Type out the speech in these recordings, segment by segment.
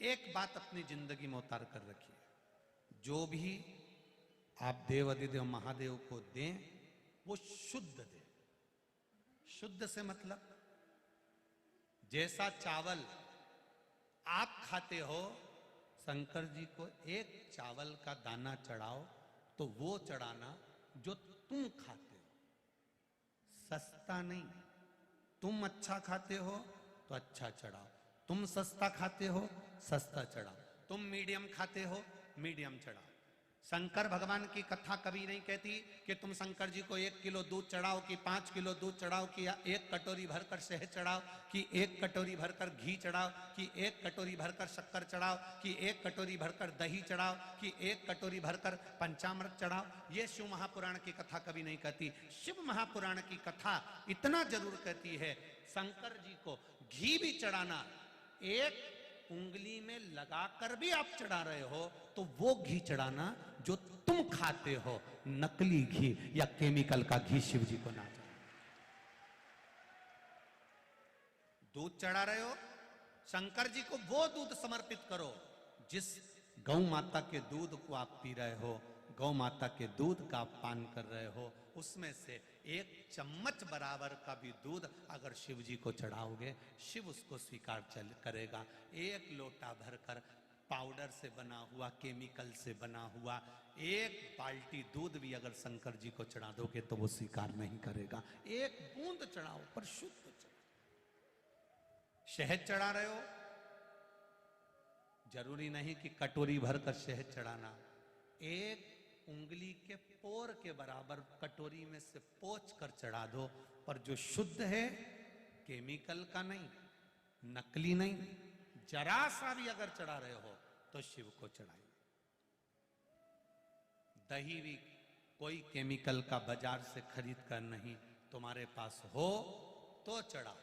एक बात अपनी जिंदगी में उतार कर रखिए, जो भी आप देव अधिदेव महादेव को दें वो शुद्ध दें। शुद्ध से मतलब जैसा चावल आप खाते हो, शंकर जी को एक चावल का दाना चढ़ाओ तो वो चढ़ाना जो तुम खाते हो, सस्ता नहीं। तुम अच्छा खाते हो तो अच्छा चढ़ाओ, तुम सस्ता खाते हो सस्ता चढ़ाओ, तुम मीडियम खाते हो मीडियम चढ़ाओ। शंकर भगवान की कथा कभी नहीं कहती कि तुम शंकर जी को 1 किलो दूध चढ़ाओ कि 5 किलो दूध चढ़ाओ कि 1 कटोरी भरकर शहद चढ़ाओ कि 1 कटोरी भरकर घी चढ़ाओ कि 1 कटोरी भरकर शक्कर चढ़ाओ कि 1 कटोरी भरकर दही चढ़ाओ कि 1 कटोरी भरकर पंचामृत चढ़ाओ। ये शिव महापुराण की कथा कभी नहीं कहती। शिव महापुराण की कथा इतना जरूर कहती है, शंकर जी को घी भी चढ़ाना, एक उंगली में लगाकर भी आप चढ़ा रहे हो तो वो घी चढ़ाना जो तुम खाते हो, नकली घी या केमिकल का घी शिव जी को ना चढ़ाना। दूध चढ़ा रहे हो, शंकर जी को वो दूध समर्पित करो जिस गौ माता के दूध को आप पी रहे हो, गौ माता के दूध का आप पान कर रहे हो, उसमें से 1 चम्मच बराबर का भी दूध अगर शिव जी को चढ़ाओगे, शिव उसको स्वीकार करेगा। 1 लोटा भरकर पाउडर से बना हुआ, केमिकल से बना हुआ 1 बाल्टी दूध भी अगर शंकर जी को चढ़ा दोगे तो वो स्वीकार नहीं करेगा। 1 बूंद चढ़ाओ पर शुद्ध चढ़ाओ। शहद चढ़ा रहे हो, जरूरी नहीं कि कटोरी भरकर शहद चढ़ाना, 1 उंगली के पोर के बराबर कटोरी में से पोंछ कर चढ़ा दो, पर जो शुद्ध है, केमिकल का नहीं, नकली नहीं, जरा सा भी अगर चढ़ा रहे हो तो शिव को चढ़ाइए। दही भी कोई केमिकल का बाजार से खरीद कर नहीं, तुम्हारे पास हो तो चढ़ाओ।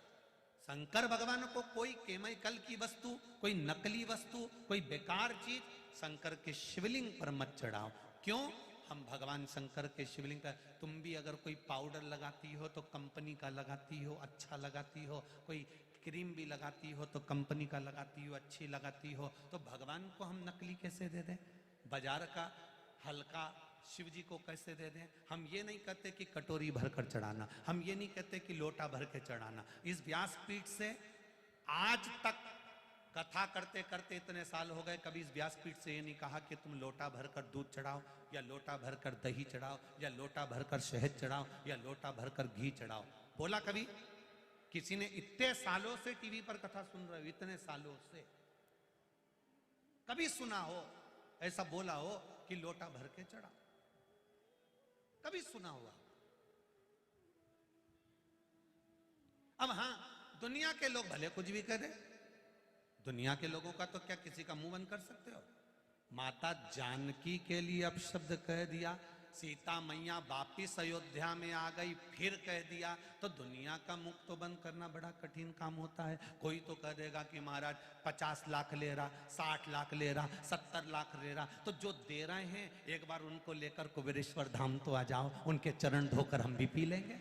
शंकर भगवान को कोई केमिकल की वस्तु, कोई नकली वस्तु, कोई बेकार चीज शंकर के शिवलिंग पर मत चढ़ाओ। क्यों? हम भगवान शंकर के शिवलिंग पर, तुम भी अगर कोई पाउडर लगाती हो तो कंपनी का लगाती हो, अच्छा लगाती हो, कोई क्रीम भी लगाती हो तो कंपनी का लगाती हो, अच्छी लगाती हो, तो भगवान को हम नकली कैसे दे दें? बाजार का हल्का शिव जी को कैसे दे दें? हम ये नहीं कहते कि कटोरी भरकर चढ़ाना, हम ये नहीं कहते कि लोटा भर के चढ़ाना। इस व्यासपीठ से आज तक कथा करते करते इतने साल हो गए, कभी इस व्यासपीठ से ये नहीं कहा कि तुम लोटा भरकर दूध चढ़ाओ या लोटा भरकर दही चढ़ाओ या लोटा भरकर शहद चढ़ाओ या लोटा भरकर घी चढ़ाओ। बोला कभी? किसी ने? इतने सालों से टीवी पर कथा सुन रहे हो, इतने सालों से कभी सुना हो ऐसा बोला हो कि लोटा भर के चढ़ाओ? कभी सुना हुआ? अब हां, दुनिया के लोग भले कुछ भी करें, दुनिया के लोगों का तो क्या किसी का मुंह बंद कर सकते हो? माता जानकी के लिए अपशब्द कह दिया, सीता मैया वापिस अयोध्या में आ गई फिर कह दिया, तो दुनिया का मुख तो बंद करना बड़ा कठिन काम होता है। कोई तो कह देगा कि महाराज 50 लाख ले रहा, 60 लाख ले रहा, 70 लाख ले रहा, तो जो दे रहे हैं एक बार उनको लेकर कुबेरेश्वर धाम तो आ जाओ, उनके चरण धोकर हम भी पी लेंगे।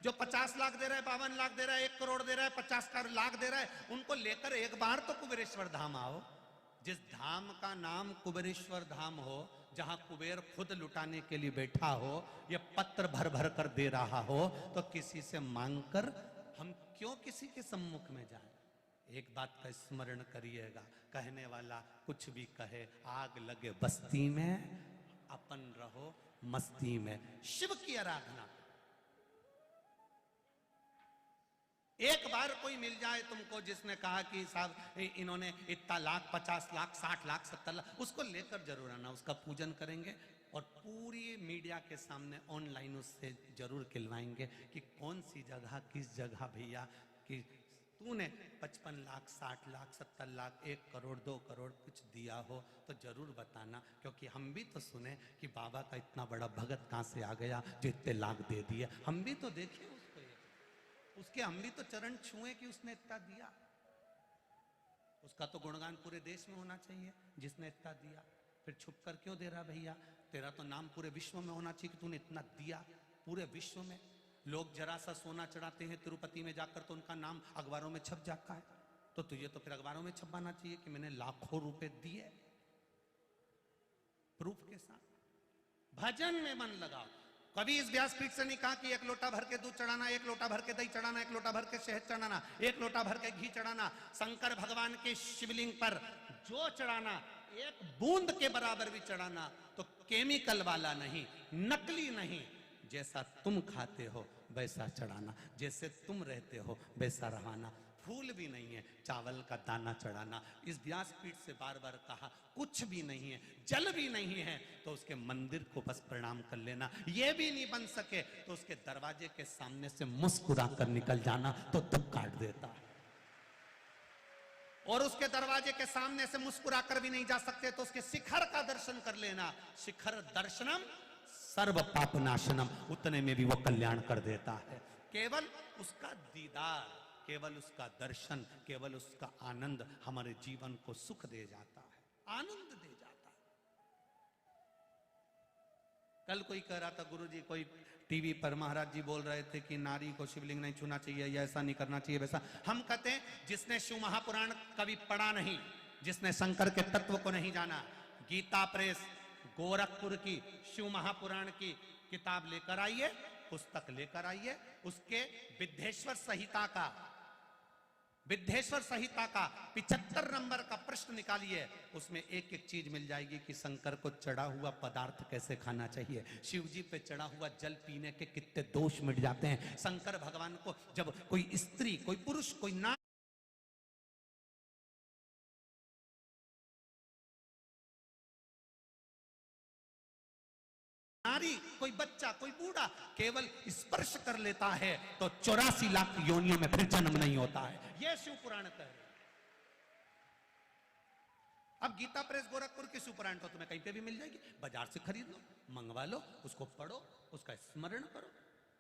जो 50 लाख दे रहा है, 52 लाख दे रहा है, 1 करोड़ दे रहा है, 50 लाख दे रहा है, उनको लेकर एक बार तो कुबेरेश्वर धाम आओ। जिस धाम का नाम कुबेरेश्वर धाम हो, जहां कुबेर खुद लुटाने के लिए बैठा हो, ये पत्र भर भर कर दे रहा हो, तो किसी से मांगकर हम क्यों किसी के सम्मुख में जाएं? एक बात का स्मरण करिएगा, कहने वाला कुछ भी कहे, आग लगे बस्ती में, अपन रहो मस्ती में। शिव की आराधना, एक बार कोई मिल जाए तुमको जिसने कहा कि साहब इन्होंने इतना लाख, 50 लाख, 60 लाख, 70 लाख, उसको लेकर जरूर आना, उसका पूजन करेंगे और पूरी मीडिया के सामने ऑनलाइन उससे जरूर खिलवाएंगे कि कौन सी जगह, किस जगह भैया कि तूने 55 लाख, 60 लाख, 70 लाख, 1 करोड़, 2 करोड़ कुछ दिया हो तो जरूर बताना, क्योंकि हम भी तो सुने कि बाबा का इतना बड़ा भगत कहां से आ गया जो इतने लाख दे दिए। हम भी तो देखें उसके, हम भी तो चरण छुए कि उसने इतना दिया। उसका तो गुणगान पूरे देश में होना चाहिए जिसने इतना दिया। फिर छुप कर क्यों दे रहा भैया? तेरा तो नाम पूरे विश्व में होना चाहिए कि तूने इतना दिया। पूरे विश्व में लोग जरा सा सोना चढ़ाते हैं तिरुपति में जाकर तो उनका नाम अखबारों में छप जाता है। तो तुझे तो फिर अखबारों में छपवाना चाहिए कि मैंने लाखों रुपए दिए, प्रूफ के साथ। भजन में मन लगाओ। कभी इस व्यासपीठ से नहीं कहा कि एक लोटा भर के दूध चढ़ाना, एक लोटा भर के दही चढ़ाना, एक लोटा भर के शहद चढ़ाना, एक लोटा भर के घी चढ़ाना। शंकर भगवान के शिवलिंग पर जो चढ़ाना, एक बूंद के बराबर भी चढ़ाना तो केमिकल वाला नहीं, नकली नहीं। जैसा तुम खाते हो वैसा चढ़ाना, जैसे तुम रहते हो वैसा रहना। फूल भी नहीं है, चावल का दाना चढ़ाना। इस व्यासपीठ से बार बार कहा, कुछ भी नहीं है, जल भी नहीं है तो उसके मंदिर को बस प्रणाम कर लेना। ये भी नहीं बन सके तो उसके दरवाजे के सामने से मुस्कुरा कर निकल जाना, तो दुख काट देता है। और उसके दरवाजे के सामने से मुस्कुरा कर भी नहीं जा सकते तो उसके शिखर का दर्शन कर लेना। शिखर दर्शनम सर्व पाप नाशनम, उतने में भी वो कल्याण कर देता है। केवल उसका दीदार, केवल उसका दर्शन, केवल उसका आनंद हमारे जीवन को सुख दे जाता है, आनंद दे जाता है। कल कोई कह रहा था, गुरुजी कोई टीवी पर महाराज जी बोल रहे थे कि नारी को शिवलिंग नहीं छूना चाहिए या ऐसा नहीं करना चाहिए वैसा। हम कहते हैं जिसने शिव महापुराण कभी पढ़ा नहीं, जिसने शंकर के तत्व को नहीं जाना, गीता प्रेस गोरखपुर की शिव महापुराण की किताब लेकर आइए, पुस्तक लेकर आइए। उसके विद्धेश्वर संहिता का 75 नंबर का प्रश्न निकालिए। उसमें एक एक चीज मिल जाएगी कि शंकर को चढ़ा हुआ पदार्थ कैसे खाना चाहिए, शिव जी पे चढ़ा हुआ जल पीने के कितने दोष मिट जाते हैं। शंकर भगवान को जब कोई स्त्री, कोई पुरुष, कोई नारी, कोई बच्चा, कोई बूढ़ा केवल स्पर्श कर लेता है तो 84 लाख योनियों में फिर जन्म नहीं होता है। यह शिव पुराण कह रहे। अब गीता प्रेस गोरखपुर की शिव पुराण तो तुम्हें कहीं पे भी मिल जाएगी, बाजार से खरीद लो, मंगवा लो, उसको पढ़ो, उसका स्मरण करो।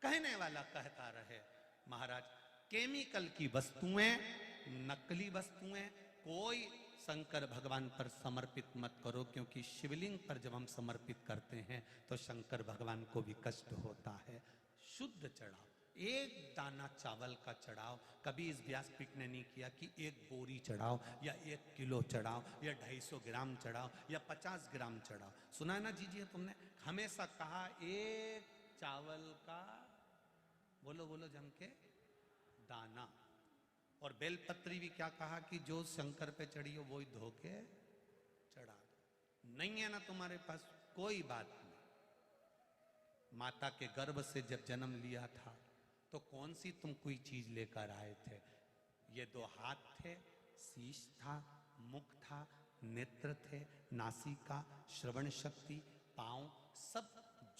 कहने वाला कहता रहे, महाराज केमिकल की वस्तुएं, नकली वस्तुएं कोई शंकर भगवान पर समर्पित मत करो, क्योंकि शिवलिंग पर जब हम समर्पित करते हैं तो शंकर भगवान को भी कष्ट होता है। शुद्ध चढ़ाओ, एक दाना चावल का चढ़ाओ। कभी इस व्यासपीठ ने नहीं किया कि एक बोरी चढ़ाओ या 1 किलो चढ़ाओ या 250 ग्राम चढ़ाओ या 50 ग्राम चढ़ाओ। सुना ना जीजिए तुमने, हमेशा कहा एक चावल का, बोलो बोलो जम के, दाना। और बेलपत्री भी क्या कहा कि जो शंकर पे चढ़ी हो वो ही धो के चढ़ा दो। नहीं है ना तुम्हारे पास, कोई बात नहीं। माता के गर्भ से जब जन्म लिया था तो कौन सी तुम कोई चीज लेकर आए थे? ये 2 हाथ थे, शीश था, मुख था, नेत्र थे, नासिका, श्रवण शक्ति, पांव, सब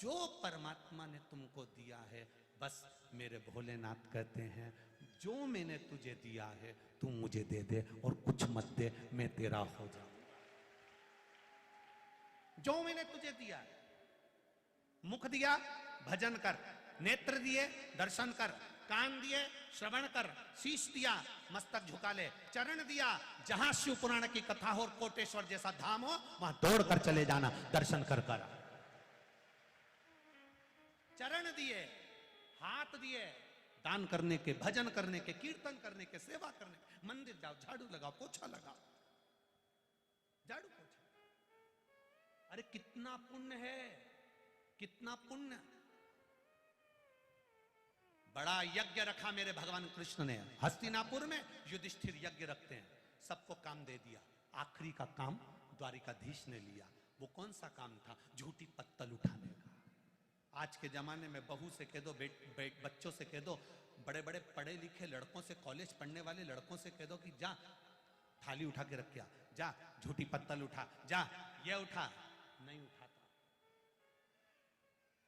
जो परमात्मा ने तुमको दिया है। बस मेरे भोलेनाथ कहते हैं, जो मैंने तुझे दिया है तू मुझे दे दे और कुछ मत दे, मैं तेरा हो जाऊं। जो मैंने तुझे दिया है, मुख दिया भजन कर, नेत्र दिए दर्शन कर, कान दिए श्रवण कर, शीश दिया मस्तक झुका ले, चरण दिया जहां शिव पुराण की कथा हो और कोटेश्वर जैसा धाम हो वहां दौड़ कर चले जाना, दर्शन कर कर। चरण दिए, हाथ दिए दान करने के, भजन करने के, कीर्तन करने के, सेवा करने के। मंदिर जाओ, झाड़ू लगाओ, पोछा लगाओ, झाड़ू पोछा। अरे कितना पुण्य है, कितना पुण्य। बड़ा यज्ञ रखा मेरे भगवान कृष्ण ने। हस्तिनापुर में युधिष्ठिर यज्ञ रखते हैं, सबको काम दे दिया। आखिरी का काम द्वारिकाधीश ने लिया। वो कौन सा काम था? झूठी पत्तल उठाने का। आज के जमाने में बहू से कह दो, बच्चों से कह दो, बड़े बड़े पढ़े लिखे लड़कों से, कॉलेज पढ़ने वाले लड़कों से कह दो कि जा थाली उठा के रख के, जा झूठी पत्तल उठा, जा ये उठा, नहीं उठाता,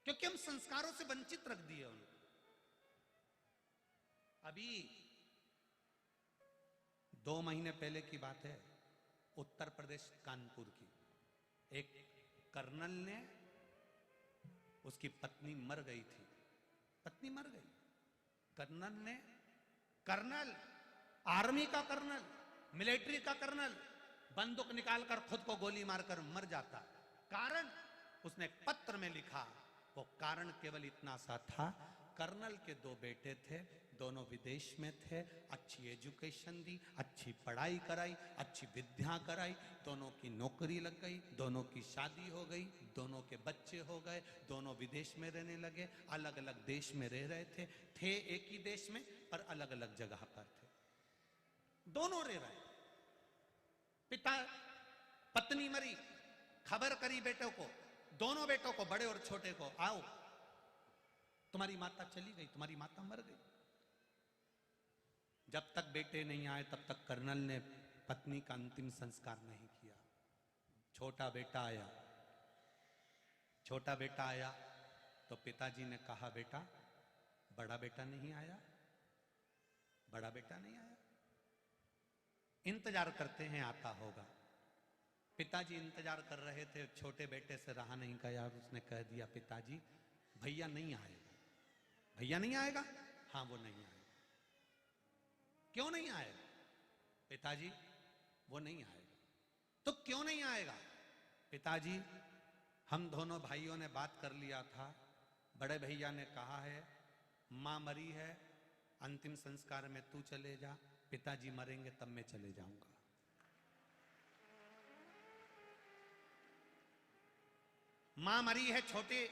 क्योंकि हम संस्कारों से वंचित रख दिए उनको। अभी 2 महीने पहले की बात है, उत्तर प्रदेश कानपुर की एक कर्नल ने, उसकी पत्नी मर गई थी, पत्नी मर गई। कर्नल ने, कर्नल आर्मी का कर्नल, मिलिट्री का कर्नल, बंदूक निकालकर खुद को गोली मारकर मर जाता। कारण उसने एक पत्र में लिखा। वो कारण केवल इतना सा था, कर्नल के 2 बेटे थे, दोनों विदेश में थे, अच्छी एजुकेशन दी, अच्छी पढ़ाई कराई, अच्छी विद्या कराई, दोनों की नौकरी लग गई, दोनों की शादी हो गई, दोनों के बच्चे हो गए, दोनों विदेश में रहने लगे, अलग अलग देश में रह रहे थे एक ही देश में पर अलग अलग जगह पर थे, दोनों रह रहे। पिता पत्नी मरी, खबर करी बेटों को, दोनों बेटों को, बड़े और छोटे को, आओ तुम्हारी माता चली गई, तुम्हारी माता मर गई। जब तक बेटे नहीं आए तब तक कर्नल ने पत्नी का अंतिम संस्कार नहीं किया। छोटा बेटा आया तो पिताजी ने कहा, बेटा बड़ा बेटा नहीं आया, बड़ा बेटा नहीं आया, इंतजार करते हैं आता होगा। पिताजी इंतजार कर रहे थे, छोटे बेटे से रहा नहीं गया, उसने कह दिया, पिताजी भैया नहीं आएगा। भैया नहीं आएगा? हाँ वो नहीं आएगा। क्यों नहीं आएगा? पिताजी वो नहीं आएगा। तो क्यों नहीं आएगा? पिताजी हम दोनों भाइयों ने बात कर लिया था, बड़े भैया ने कहा है मां मरी है, अंतिम संस्कार में तू चले जा, पिताजी मरेंगे तब मैं चले जाऊंगा। मां मरी है छोटे,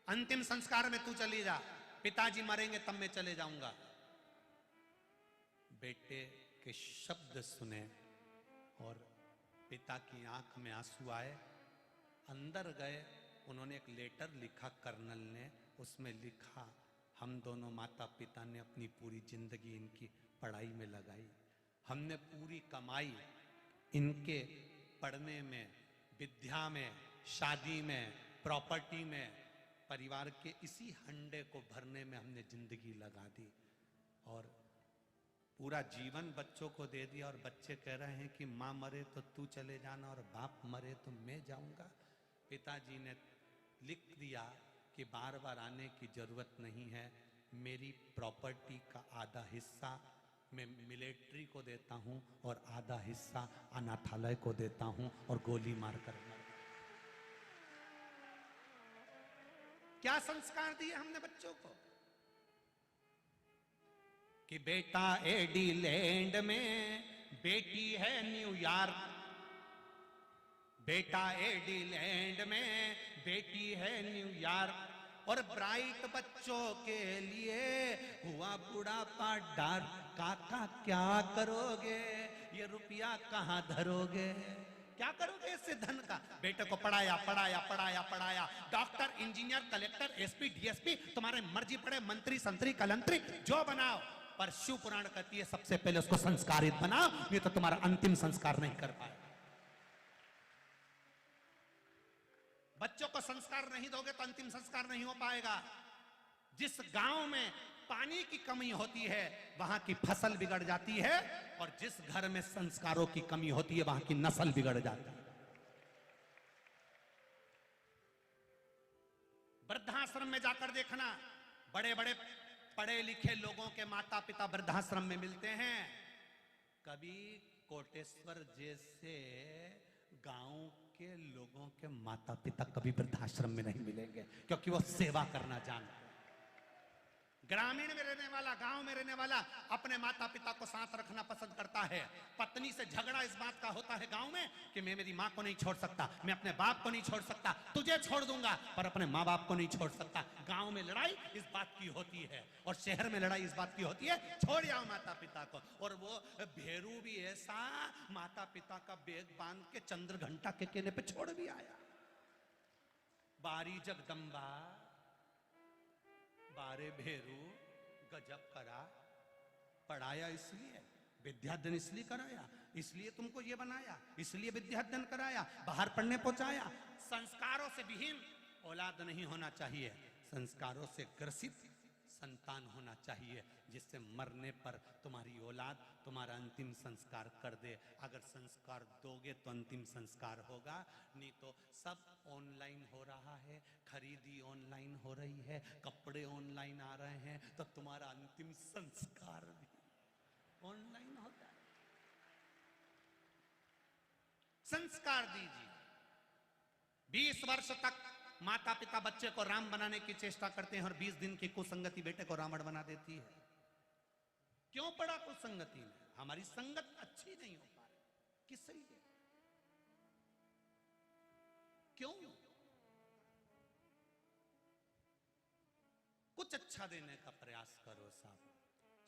अंतिम संस्कार में तू चली जा, पिताजी मरेंगे तब मैं चले जाऊंगा। बेटे के शब्द सुने और पिता की आंख में आंसू आए, अंदर गए, उन्होंने एक लेटर लिखा कर्नल ने, उसमें लिखा, हम दोनों माता पिता ने अपनी पूरी जिंदगी इनकी पढ़ाई में लगाई, हमने पूरी कमाई इनके पढ़ने में, विद्या में, शादी में, प्रॉपर्टी में, परिवार के इसी हंडे को भरने में हमने जिंदगी लगा दी और पूरा जीवन बच्चों को दे दिया। और बच्चे कह रहे हैं कि माँ मरे तो तू चले जाना और बाप मरे तो मैं जाऊंगा। पिताजी ने लिख दिया कि बार बार आने की जरूरत नहीं है, मेरी प्रॉपर्टी का आधा हिस्सा मैं मिलिट्री को देता हूं और आधा हिस्सा अनाथालय को देता हूं और गोली मारकर मर। क्या संस्कार दिए हमने बच्चों को कि बेटा एडिलैंड में, बेटी है न्यूयॉर्क, बेटा एडिलैंड में, बेटी है न्यूयॉर्क, और ब्राइट बच्चों के लिए हुआ बुढ़ापा डार्क। काका क्या करोगे, ये रुपया कहां धरोगे, क्या करोगे इससे धन का? बेटे को पढ़ाया पढ़ाया पढ़ाया पढ़ाया, doctor, engineer, collector, SP, DSP, तुम्हारे मर्जी पड़े, मंत्री, संतरी, कलंत्री जो बनाओ, पर शिव पुराण कहती है सबसे पहले उसको संस्कारित बनाओ, नहीं तो तुम्हारा अंतिम संस्कार नहीं कर पाए। बच्चों को संस्कार नहीं दोगे तो अंतिम संस्कार नहीं हो पाएगा। जिस गांव में पानी की कमी होती है वहां की फसल बिगड़ जाती है, और जिस घर में संस्कारों की कमी होती है वहां की नस्ल बिगड़ जाती है। वृद्धाश्रम में जाकर देखना, बड़े बड़े पढ़े लिखे लोगों के माता पिता वृद्धाश्रम में मिलते हैं, कभी कोटेश्वर जैसे गांव के लोगों के माता पिता कभी वृद्धाश्रम में नहीं मिलेंगे, क्योंकि वो सेवा करना जानते हैं। ग्रामीण में रहने वाला, गांव में रहने वाला अपने माता पिता को साथ रखना पसंद करता है। पत्नी से झगड़ा इस बात का होता है गांव में कि मैं मेरी मां को नहीं छोड़ सकता, मैं अपने बाप को नहीं छोड़ सकता, तुझे छोड़ दूंगा पर अपने माँ बाप को नहीं छोड़ सकता। गांव में लड़ाई इस बात की होती है और शहर में लड़ाई इस बात की होती है, छोड़ जाओ माता पिता को। और वो भेरू भी ऐसा माता पिता का बेग बांध के चंद्र घंटा के केने पे छोड़ भी आया। बारी जगदम्बा बारे भेरू गजब करा, पढ़ाया इसलिए, विद्याध्ययन इसलिए कराया, इसलिए तुमको ये बनाया, इसलिए विद्याध्ययन कराया, बाहर पढ़ने पहुंचाया। संस्कारों से विहीन औलाद नहीं होना चाहिए, संस्कारों से ग्रसित संतान होना चाहिए, जिससे मरने पर तुम्हारी औलाद तुम्हारा अंतिम संस्कार कर दे। अगर संस्कार दोगे तो अंतिम संस्कार होगा, नहीं तो सब ऑनलाइन हो रहा है, खरीदी ऑनलाइन हो रही है, कपड़े ऑनलाइन आ रहे हैं, तो तुम्हारा अंतिम संस्कार भी ऑनलाइन होता है। संस्कार दीजिए। 20 वर्ष तक माता पिता बच्चे को राम बनाने की चेष्टा करते हैं और 20 दिन की कुसंगति बेटे को रावण बना देती है। क्यों पड़ा कुसंगति में? हमारी संगत अच्छी नहीं हो पा रही, किस लिए? क्यों? कुछ अच्छा देने का प्रयास करो साहब।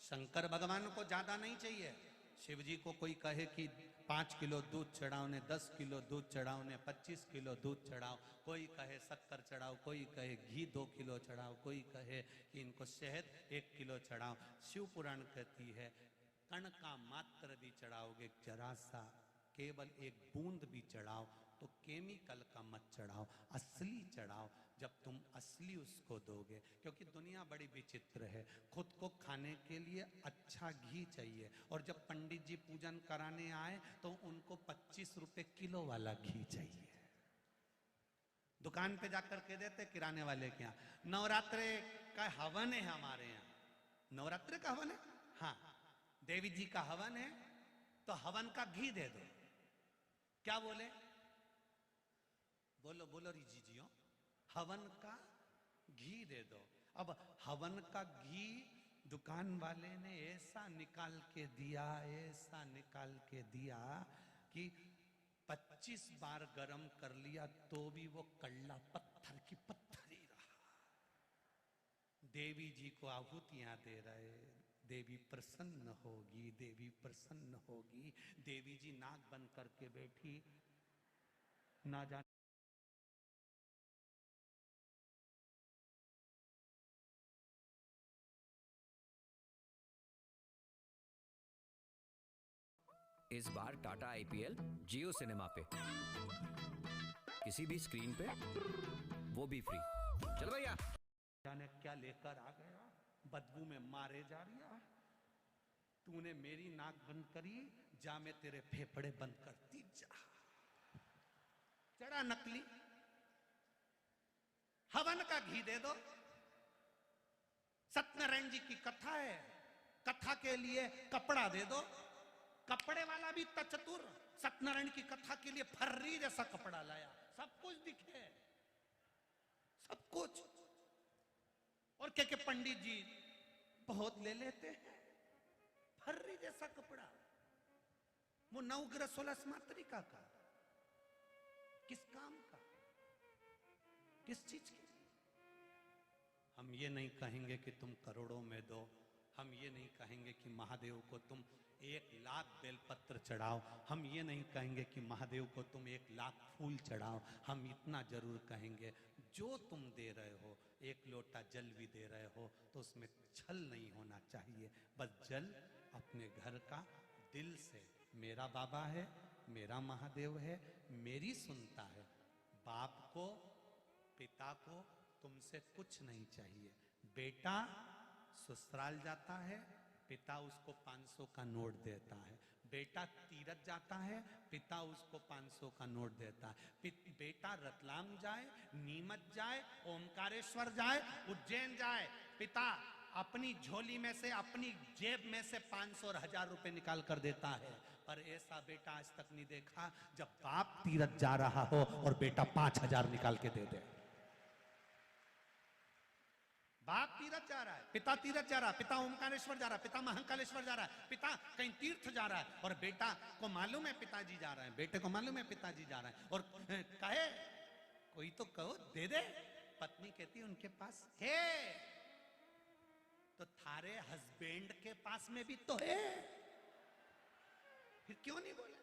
शंकर भगवान को ज्यादा नहीं चाहिए। शिव जी को कोई कहे कि 5 किलो दूध चढ़ाओ ने, 10 किलो दूध चढ़ाओ ने, 25 किलो दूध चढ़ाओ, कोई कहे शक्कर चढ़ाओ, कोई कहे घी 2 किलो चढ़ाओ, कोई कहे कि इनको शहद 1 किलो चढ़ाओ। शिव पुराण कहती है कण का मात्र भी चढ़ाओगे, जरा सा केवल एक बूंद भी चढ़ाओ तो केमिकल का मत चढ़ाओ, असली चढ़ाओ। जब तुम असली उसको दोगे, क्योंकि दुनिया बड़ी विचित्र है, खुद को खाने के लिए अच्छा घी चाहिए, और जब पंडित जी पूजन कराने आए तो उनको 25 रुपए किलो वाला घी चाहिए। दुकान पे जाकर के देते किराने वाले के यहाँ, नवरात्रे का हवन है हमारे यहाँ, नवरात्रे का हवन है, हाँ देवी जी का हवन है तो हवन का घी दे दो। क्या बोले? बोलो बोलो रिजी जियो, हवन का घी दे दो। अब हवन का घी दुकान वाले ने ऐसा निकाल के दिया, ऐसा निकाल के दिया कि 25 बार गरम कर लिया तो भी वो कल्ला पत्थर की पत्थर ही रहा। देवी जी को आहुतियां दे रहे, देवी प्रसन्न होगी, देवी प्रसन्न होगी। देवी जी नाक बंद करके बैठी, ना जाने इस बार टाटा आईपीएल जियो सिनेमा पे, किसी भी स्क्रीन पे, वो भी फ्री। चल भैया। जाने क्या लेकर आ गया, बदबू में मारे जा रही। तूने मेरी नाक बंद करी, जा मैं तेरे फेफड़े बंद करती जा। चढ़ा नकली, हवन का घी दे दो। सत्यनारायण जी की कथा है, कथा के लिए कपड़ा दे दो, कपड़े वाला भी तचतुर, सत्यनारायण की कथा के लिए फर्री जैसा कपड़ा लाया, सब कुछ दिखे, सब कुछ। और के पंडित जी बहुत ले लेते हैं, फर्री जैसा कपड़ा, वो 9 ग्रह 16 मात्रिका का, किस काम का, किस चीज के? हम ये नहीं कहेंगे कि तुम करोड़ों में दो, हम ये नहीं कहेंगे कि महादेव को तुम 1 लाख बेलपत्र चढ़ाओ, हम ये नहीं कहेंगे कि महादेव को तुम 1 लाख फूल चढ़ाओ। हम इतना जरूर कहेंगे जो तुम दे रहे हो, 1 लोटा जल भी दे रहे हो तो उसमें छल नहीं होना चाहिए। बस जल अपने घर का दिल से, मेरा बाबा है, मेरा महादेव है, मेरी सुनता है। बाप को, पिता को तुमसे कुछ नहीं चाहिए। बेटा ससुराल जाता है, पिता उसको 500 का नोट देता है। बेटा तीरथ जाता है, पिता उसको 500 का नोट देता है। बेटा रतलाम जाए, नीमच जाए, ओमकारेश्वर जाए, उज्जैन जाए, पिता अपनी झोली में से, अपनी जेब में से 500 और 1000 रुपए निकाल कर देता है। पर ऐसा बेटा आज तक नहीं देखा जब बाप तीरथ जा रहा हो और बेटा 5000 निकाल के दे दे। बाप तीरथ जा रहा है, पिता तीरथ जा रहा है, पिता ओमकारेश्वर जा रहा है, पिता महाकालेश्वर जा रहा है, पिता कहीं तीर्थ जा रहा है, और बेटा को मालूम है पिताजी जा रहे हैं, बेटे को मालूम है पिताजी जा रहे हैं, और कहे कोई तो कहो दे दे। पत्नी कहती है उनके पास है, तो थारे हस्बैंड के पास में भी तो है, फिर क्यों नहीं बोला?